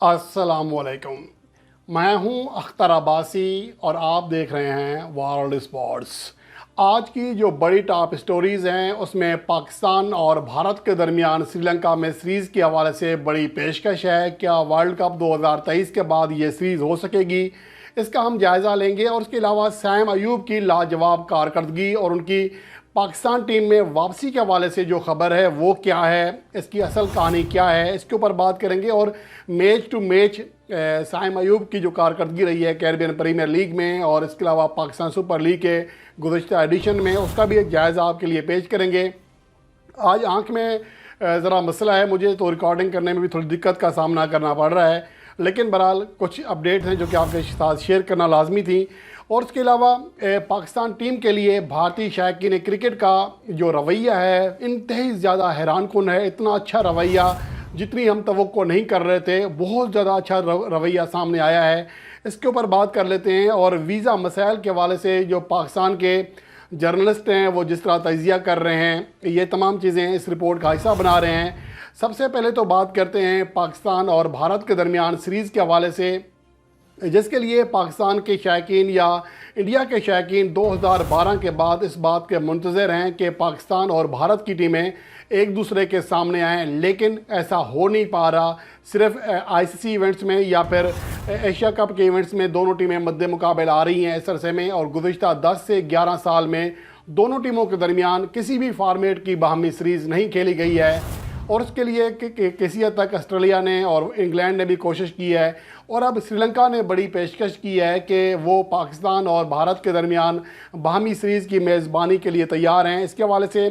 अस्सलाम वालेकुम। मैं हूं अख्तर अब्बासी और आप देख रहे हैं वर्ल्ड स्पोर्ट्स। आज की जो बड़ी टॉप स्टोरीज़ हैं उसमें पाकिस्तान और भारत के दरमियान श्रीलंका में सीरीज़ के हवाले से बड़ी पेशकश है। क्या वर्ल्ड कप 2023 के बाद ये सीरीज़ हो सकेगी, इसका हम जायज़ा लेंगे। और उसके अलावा सैम अयूब की लाजवाब कारकर्दगी और उनकी पाकिस्तान टीम में वापसी के हवाले से जो खबर है वो क्या है, इसकी असल कहानी क्या है, इसके ऊपर बात करेंगे। और match to match Saim Ayub की जो कारकर्दगी रही है कैरिबियन प्रीमियर लीग में और इसके अलावा पाकिस्तान सुपर लीग के गुज़श्ता एडिशन में, उसका भी एक जायज़ा आपके लिए पेश करेंगे। आज आंख में ज़रा मसला है, मुझे तो रिकॉर्डिंग करने में भी थोड़ी दिक्कत का सामना करना पड़ रहा है, लेकिन बहरहाल कुछ अपडेट हैं जो कि आपके साथ शेयर करना लाजमी थी। और इसके अलावा पाकिस्तान टीम के लिए भारतीय शायकीन क्रिकेट का जो रवैया है इंतहाई ज़्यादा हैरान कुन है। इतना अच्छा रवैया जितनी हम तवक्को नहीं कर रहे थे, बहुत ज़्यादा अच्छा रवैया सामने आया है। इसके ऊपर बात कर लेते हैं। और वीज़ा मसाइल के हवाले से जो पाकिस्तान के जर्नलिस्ट हैं वो जिस तरह तजिया कर रहे हैं, ये तमाम चीज़ें इस रिपोर्ट का हिस्सा बना रहे हैं। सबसे पहले तो बात करते हैं पाकिस्तान और भारत के दरमियान सीरीज़ के हवाले से, जिसके लिए पाकिस्तान के शायकीन या इंडिया के शायकीन 2012 के बाद इस बात के मुंतज़र हैं कि पाकिस्तान और भारत की टीमें एक दूसरे के सामने आएँ, लेकिन ऐसा हो नहीं पा रहा। सिर्फ आईसीसी इवेंट्स में या फिर एशिया कप के इवेंट्स में दोनों टीमें मद्दे मुकाबले आ रही हैं इस अरसे में। और गुज़श्ता 10 से 11 साल में दोनों टीमों के दरमियान किसी भी फॉर्मेट की बाहमी सीरीज़ नहीं खेली गई है। और उसके लिए किसी हद तक ऑस्ट्रेलिया ने और इंग्लैंड ने भी कोशिश की है। और अब श्रीलंका ने बड़ी पेशकश की है कि वो पाकिस्तान और भारत के दरमियान बाहमी सीरीज़ की मेज़बानी के लिए तैयार हैं। इसके हवाले से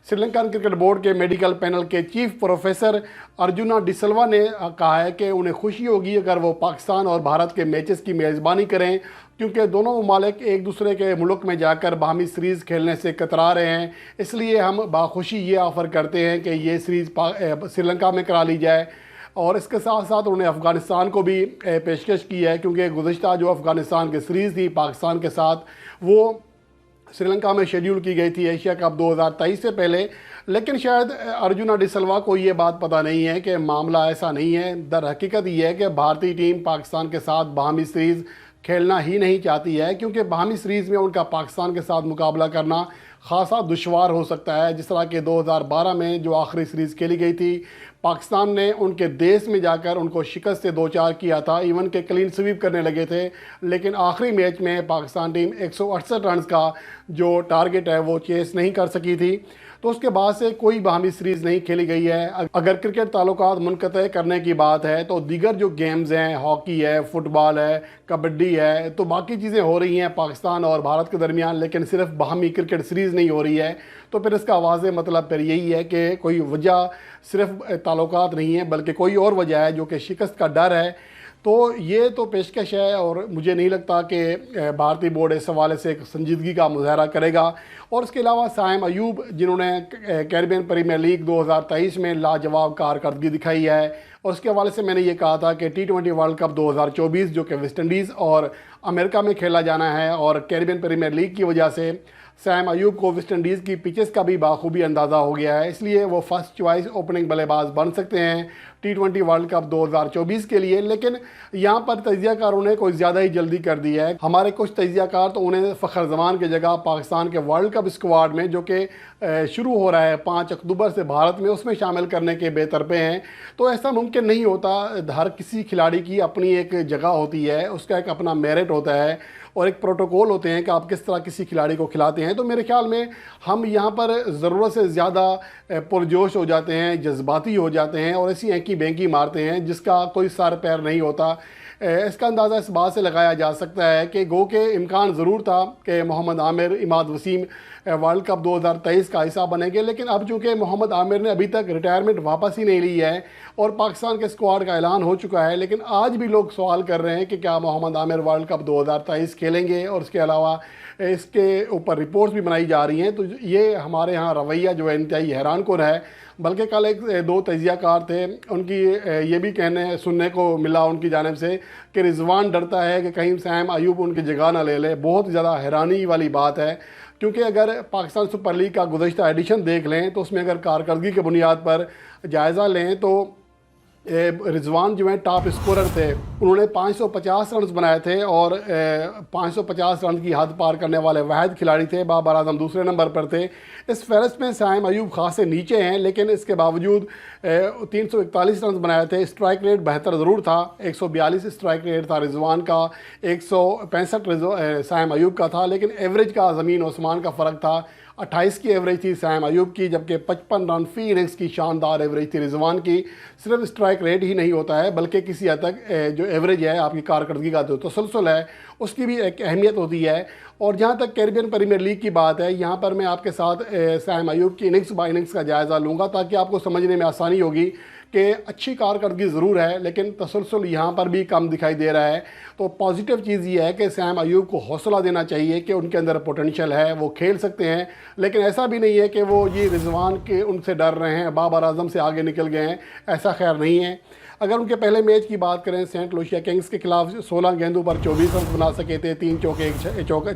श्रीलंकन क्रिकेट बोर्ड के मेडिकल पैनल के चीफ प्रोफेसर अर्जुना डिसल्वा ने कहा है कि उन्हें खुशी होगी अगर वो पाकिस्तान और भारत के मैचेस की मेज़बानी करें, क्योंकि दोनों ममालिक एक दूसरे के मुल्क में जाकर बाहमी सीरीज़ खेलने से कतरा रहे हैं। इसलिए हम बाखुशी ये ऑफ़र करते हैं कि ये सीरीज़ श्रीलंका में करा ली जाए। और इसके साथ साथ उन्होंने अफ़गानिस्तान को भी पेशकश की है, क्योंकि गुज़श्ता जो अफ़गानिस्तान की सीरीज़ थी पाकिस्तान के साथ वो श्रीलंका में शेड्यूल की गई थी एशिया कप 2023 से पहले। लेकिन शायद अर्जुना डिसल्वा को ये बात पता नहीं है कि मामला ऐसा नहीं है। दर हकीकत ये है कि भारतीय टीम पाकिस्तान के साथ बाहमी सीरीज़ खेलना ही नहीं चाहती है, क्योंकि बाहमी सीरीज़ में उनका पाकिस्तान के साथ मुकाबला करना खासा दुश्वार हो सकता है। जिस तरह के 2012 में जो आखिरी सीरीज़ खेली गई थी, पाकिस्तान ने उनके देश में जाकर उनको शिकस्त से 2-4 किया था, इवन के क्लीन स्वीप करने लगे थे। लेकिन आखिरी मैच में पाकिस्तान टीम 168 रन का जो टारगेट है वो चेस नहीं कर सकी थी। तो उसके बाद से कोई बाहमी सीरीज़ नहीं खेली गई है। अगर क्रिकेट ताल्लुकात मुनक़ते करने की बात है तो दीगर जो गेम्स हैं, हॉकी है, फुटबॉल है, कबड्डी है, तो बाकी चीज़ें हो रही हैं पाकिस्तान और भारत के दरमियान, लेकिन सिर्फ बाहमी क्रिकेट सीरीज़ नहीं हो रही है। तो फिर इसका वाज़ेह मतलब फिर यही है कि कोई वजह सिर्फ ताल्लुकात नहीं है, बल्कि कोई और वजह है जो कि शिकस्त का डर है। तो ये तो पेशकश है और मुझे नहीं लगता कि भारतीय बोर्ड इस हवाले से एक संजीदगी का मुजाहरा करेगा। और इसके अलावा सैम अयूब, जिन्होंने कैरिबियन प्रीमियर लीग 2023 में लाजवाब कारकर्दगी दिखाई है, और उसके हवाले से मैंने ये कहा था कि T20 वर्ल्ड कप 2024 जो कि वेस्ट इंडीज़ और अमेरिका में खेला जाना है, और कैरिबियन प्रीमियर लीग की वजह से सैम अयूब को वेस्ट इंडीज़ की पिचेस का भी बाखूबी अंदाज़ा हो गया है, इसलिए वो फर्स्ट चॉइस ओपनिंग बल्लेबाज बन सकते हैं T20 वर्ल्ड कप 2024 के लिए। लेकिन यहाँ पर तजियाकारों ने कोई ज़्यादा ही जल्दी कर दी है। हमारे कुछ तजियाकार तो उन्हें फ़खर जमान की जगह पाकिस्तान के वर्ल्ड कप स्क्वाड में, जो कि शुरू हो रहा है 5 अक्टूबर से भारत में, उसमें शामिल करने के बेतरफे हैं। तो ऐसा मुमकिन नहीं होता। हर किसी खिलाड़ी की अपनी एक जगह होती है, उसका एक अपना मेरिट होता है और एक प्रोटोकॉल होते हैं कि आप किस तरह किसी खिलाड़ी को खिलाते हैं। तो मेरे ख्याल में हम यहाँ पर ज़रूरत से ज़्यादा पुरजोश हो जाते हैं, जज्बाती हो जाते हैं और ऐसी एंकी बेंकी मारते हैं जिसका कोई सर पैर नहीं होता। इसका अंदाज़ा इस बात से लगाया जा सकता है कि गो के इम्कान ज़रूर था कि मोहम्मद आमिर, इमाद वसीम वर्ल्ड कप 2023 का हिस्सा बनेंगे, लेकिन अब चूँकि मोहम्मद आमिर ने अभी तक रिटायरमेंट वापस ही नहीं ली है और पाकिस्तान के स्क्वाड का ऐलान हो चुका है, लेकिन आज भी लोग सवाल कर रहे हैं कि क्या मोहम्मद आमिर वर्ल्ड कप 2023 खेलेंगे। और इसके अलावा इसके ऊपर रिपोर्ट्स भी बनाई जा रही हैं। तो ये हमारे यहाँ रवैया जो है इंतहाई हैरान कुन है। बल्कि कल एक दो तजियाकार थे, उनकी ये भी कहने सुनने को मिला उनकी जानिब से कि रिजवान डरता है कि कहीं सैम अयूब उनकी जगह ना ले ले। बहुत ज़्यादा हैरानी वाली बात है, क्योंकि अगर पाकिस्तान सुपर लीग का गुज़श्ता एडिशन देख लें तो उसमें अगर कारकर्दगी की बुनियाद पर जायज़ा लें तो رضوان جو ہیں ٹاپ اسکورر تھے، انہوں نے 550 رنز بنائے تھے اور 550 رنز کی حد پار کرنے والے واحد کھلاڑی تھے۔ بابر اعظم دوسرے نمبر پر تھے۔ اس فہرست میں سائم ایوب خاصے نیچے ہیں، لیکن اس کے باوجود 341 رنز بنائے تھے۔ اسٹرائک ریٹ بہتر ضرور تھا، 142 اسٹرائک ریٹ تھا رضوان کا، 165 سائم ایوب کا تھا، لیکن ایوریج کا زمین و آسمان کا فرق تھا۔ 28 کی ایوریج تھی سائم ایوب کی، جبکہ 55 رن فی اننگز کی شاندار ایوریج تھی رضوان کی۔ صرف اسٹرائک ریٹ ہی نہیں ہوتا ہے، بلکہ کسی حد تک جو ایوریج ہے آپ کی کارکردگی کا جو تسلسل ہے اس کی بھی ایک اہمیت ہوتی ہے۔ اور جہاں تک کیریبین پریمیئر لیگ کی بات ہے، یہاں پر میں آپ کے ساتھ سائم ایوب کی اننگز بائی اننگز کا جائزہ لوں گا تاکہ آپ کو سمجھنے میں آسانی ہوگی کہ اچھی کارکردگی ضرور ہے لیکن تسلسل یہاں پر بھی کم دکھائی دے رہا ہے۔ تو پازیٹیو چیز یہ ہے کہ سائم ایوب کو حوصلہ دینا چاہیے کہ ان کے اندر پوٹینشیل ہے، وہ کھیل سکتے ہیں، لیکن ایسا بھی نہیں ہے کہ وہ یہ رضوان کے ان سے ڈر رہے ہیں، بابر اعظم سے آگے نکل گئے ہیں، ایسا خیر نہیں ہے۔ اگر ان کے پہلے میچ کی بات کریں، سینٹ لوشیا کنگز کے خلاف 16 گیندوں پر 24 رنز بنا سکے تھے، 3 چوکے ایک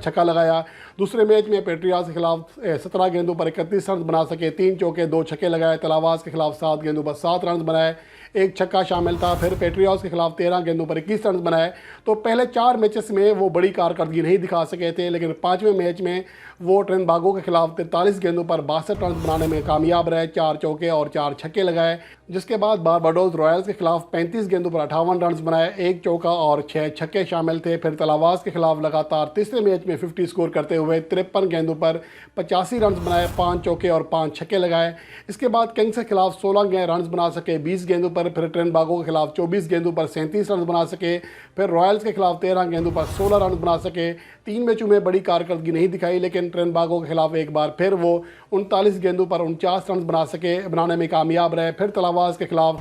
چھکا لگایا۔ دوسرے میچ میں پیٹریاز کے خلاف 17 گیندوں پر 31 رنز بنا سکے، 3 چوکے 2 چھکے لگائے۔ تلاواز کے خلاف 7 گیندوں پر 7 رنز بنائے، 1 چھکا شامل تھا۔ پھر پیٹریاز کے خلاف 13 گیندوں پر 21 رنز بنائے۔ تو پہلے 4 میچز میں وہ بڑی کارکردگی نہیں دکھا سکے تھے، لیکن 5ویں میچ میں وہ ٹرنباگو کے خلاف 43 گیندوں پر 62 رنز بنانے میں کامیاب رہے، 4 چوکے اور 4 چھکے لگائے۔ جس کے بعد بارباڈوس رائلز کے خلاف 35 گیندوں پر 58 رنز بنائے، 1 چوکا اور 6 چھکے شامل تھے۔ پھر تلاواز کے خلاف لگاتار تیسرے میچ میں 50 سکور کرتے ہوئے 53 گیندوں پر 85 رنز بنائے، 5 چوکے اور 5 چھکے لگائے۔ اس کے بعد کنگز کے خلاف 16 رنز بنا سکے 20 گیندوں پر۔ پھر ٹرنباگو کے خلاف 24 گیندوں پر 37 رنز بنا سکے۔ پھر رائلز کے خلاف 13 گیندوں پر 16 رنز بنا سکے۔ 3 میچوں میں بڑی کارکردگی نہیں دکھائی، لیکن ٹرنباگو کے خلاف ایک بار پھر وہ 39 گیندوں پر 49 رنز بنانے میں کامیاب رہے۔ پھر تلاواز کے خلاف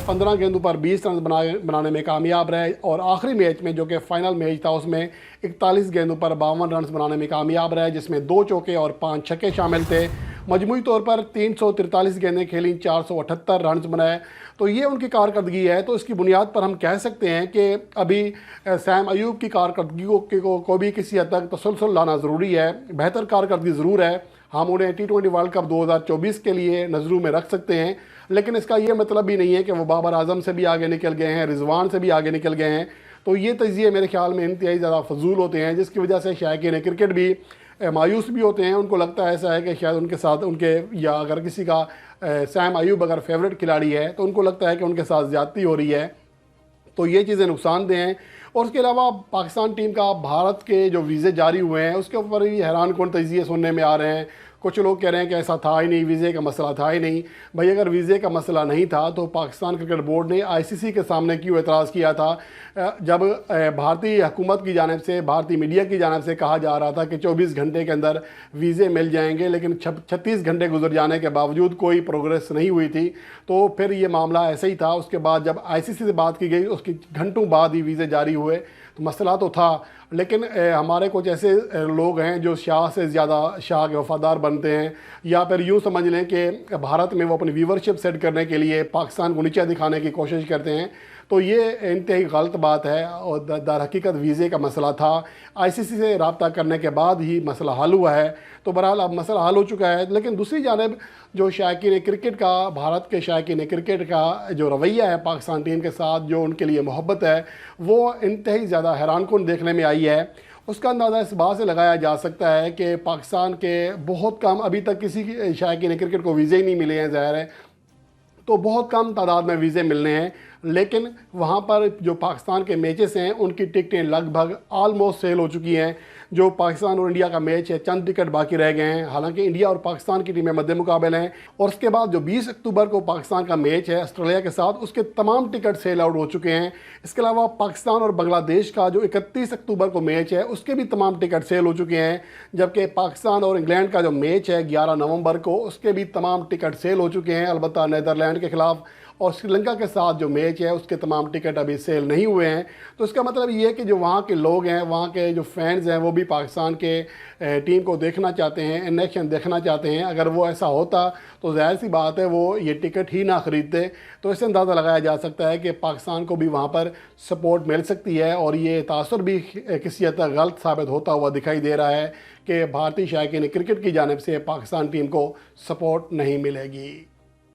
15 گیندوں پر 20 رنز بنانے میں کامیاب رہے، اور آخری میچ میں جو کہ فائنل میچ تھا اس میں 41 گیندوں پر 52 رنز بنانے میں کامیاب رہے، جس میں 2 چوکے اور 5 چھکے شامل تھے۔ مجموعی طور پر 343 گیندیں کھیلیں، 478 رنز بنائے۔ تو یہ ان کی کارکردگی ہے۔ تو اس کی بنیاد پر ہم کہہ سکتے ہیں کہ ابھی سائم ایوب کی کارکردگی کو بھی کسی حد تک تسلسل لانا ضروری ہے، بہتر کارکردگی ضرور ہے۔ ہم انہیں T20 ورلڈ کپ 2024 کے لیے نظروں میں رکھ سکتے ہیں، لیکن اس کا یہ مطلب بھی نہیں ہے کہ وہ بابر اعظم سے بھی آگے نکل گئے ہیں، رضوان سے بھی آگے نکل گئے ہیں۔ تو یہ تجزیے میرے خیال میں انتہائی زیادہ فضول ہوتے ہیں، جس کی وجہ سے شائقین کرکٹ بھی مایوس بھی ہوتے ہیں۔ ان کو لگتا ہے ایسا ہے کہ شاید ان کے ساتھ یا اگر کسی کا سائم ایوب اگر فیوریٹ کھلاڑی ہے تو ان کو لگتا ہے کہ ان کے ساتھ زیادتی ہو رہی ہے۔ تو یہ چیزیں نقصان دہ ہیں۔ اور اس کے علاوہ پاکستان ٹیم کا بھارت کے جو ویزے جاری ہوئے ہیں اس کے اوپر بھی حیران کن تجزیے سننے میں آ رہے ہیں۔ کچھ لوگ کہہ رہے ہیں کہ ایسا تھا ہی نہیں، ویزے کا مسئلہ تھا ہی نہیں۔ بھائی اگر ویزے کا مسئلہ نہیں تھا تو پاکستان کرکٹ بورڈ نے ICC کے سامنے کیوں اعتراض کیا تھا، جب بھارتی حکومت کی جانب سے، بھارتی میڈیا کی جانب سے کہا جا رہا تھا کہ 24 گھنٹے کے اندر ویزے مل جائیں گے، لیکن 36 گھنٹے گزر جانے کے باوجود کوئی پروگریس نہیں ہوئی تھی۔ تو پھر یہ معاملہ ایسا ہی تھا۔ اس کے بعد جب ICC سے بات کی گئی، اس کے گھنٹوں بعد ہی ویزے جاری ہوئے۔ تو مسئلہ تو تھا، لیکن ہمارے کچھ ایسے لوگ ہیں جو شاہ سے زیادہ شاہ کے وفادار بنتے ہیں، یا پھر یوں سمجھ لیں کہ بھارت میں وہ اپنی ویورشپ سیٹ کرنے کے لیے پاکستان کو نیچے دکھانے کی کوشش کرتے ہیں۔ تو یہ انتہائی غلط بات ہے، اور در حقیقت ویزے کا مسئلہ تھا۔ ICC سے رابطہ کرنے کے بعد ہی مسئلہ حل ہوا ہے۔ تو بہرحال اب مسئلہ حل ہو چکا ہے، لیکن دوسری جانب جو شائقین کرکٹ کا، بھارت کے شائقین کرکٹ کا جو رویہ ہے پاکستان ٹیم کے ساتھ، جو ان کے لیے محبت ہے، وہ انتہائی زیادہ حیران کن دیکھنے میں آئی ہے۔ اس کا اندازہ اس بات سے لگایا جا سکتا ہے کہ پاکستان کے بہت کم، ابھی تک کسی شائقین کرکٹ کو ویزے ہی نہیں ملے ہیں ظاہر ہے، تو بہت کم تعداد میں ویزے ملنے ہیں، لیکن وہاں پر جو پاکستان کے میچز ہیں ان کی ٹکٹیں لگ بھگ آلموسٹ سیل ہو چکی ہیں۔ جو پاکستان اور انڈیا کا میچ ہے، چند ٹکٹ باقی رہ گئے ہیں، حالانکہ انڈیا اور پاکستان کی ٹیمیں مد مقابل ہیں۔ اور اس کے بعد جو 20 اکتوبر کو پاکستان کا میچ ہے آسٹریلیا کے ساتھ، اس کے تمام ٹکٹ سیل آؤٹ ہو چکے ہیں۔ اس کے علاوہ پاکستان اور بنگلہ دیش کا جو 31 اکتوبر کو میچ ہے، اس کے بھی تمام ٹکٹ سیل ہو چکے ہیں، جبکہ پاکستان اور انگلینڈ کا جو میچ ہے 11 نومبر کو، اس کے بھی تمام ٹکٹ سیل ہو چکے ہیں۔ البتہ نیدرلینڈ کے خلاف اور سری لنکا کے ساتھ جو میچ ہے اس کے تمام ٹکٹ ابھی سیل نہیں ہوئے ہیں۔ تو اس کا مطلب یہ ہے کہ جو وہاں کے لوگ ہیں، وہاں کے جو فینز ہیں، وہ بھی پاکستان کے ٹیم کو دیکھنا چاہتے ہیں، ان ایکشن دیکھنا چاہتے ہیں۔ اگر وہ ایسا ہوتا تو ظاہر سی بات ہے وہ یہ ٹکٹ ہی نہ خریدتے۔ تو اس سے اندازہ لگایا جا سکتا ہے کہ پاکستان کو بھی وہاں پر سپورٹ مل سکتی ہے، اور یہ تاثر بھی کسی حد تک غلط ثابت ہوتا ہوا دکھائی دے رہا ہے کہ بھارتی شائقین کرکٹ کی جانب سے پاکستان ٹیم کو سپورٹ نہیں ملے گی۔